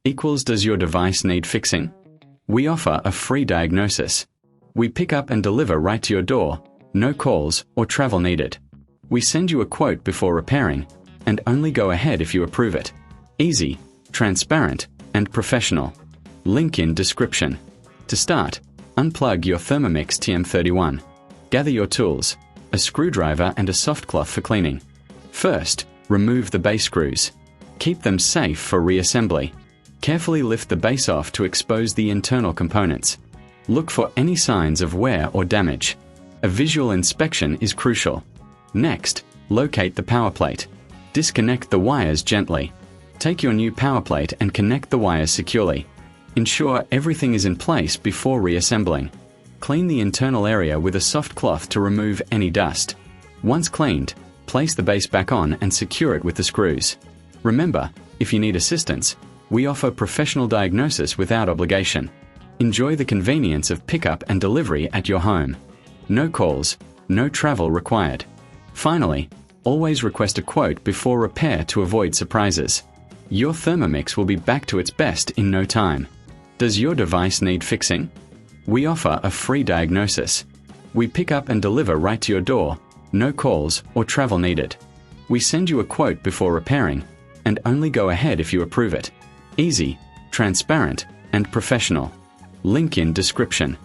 equals does your device need fixing? We offer a free diagnosis. We pick up and deliver right to your door, no calls or travel needed. We send you a quote before repairing, and only go ahead if you approve it. Easy, transparent, and professional. Link in description. To start, unplug your Thermomix TM31. Gather your tools, a screwdriver and a soft cloth for cleaning. First, remove the base screws. Keep them safe for reassembly. Carefully lift the base off to expose the internal components. Look for any signs of wear or damage. A visual inspection is crucial. Next, locate the power plate. Disconnect the wires gently. Take your new power plate and connect the wires securely. Ensure everything is in place before reassembling. Clean the internal area with a soft cloth to remove any dust. Once cleaned, place the base back on and secure it with the screws. Remember, if you need assistance, we offer professional diagnosis without obligation. Enjoy the convenience of pickup and delivery at your home. No calls, no travel required. Finally, always request a quote before repair to avoid surprises. Your Thermomix will be back to its best in no time. Does your device need fixing? We offer a free diagnosis. We pick up and deliver right to your door, no calls or travel needed. We send you a quote before repairing, and only go ahead if you approve it. Easy, transparent, and professional. Link in description.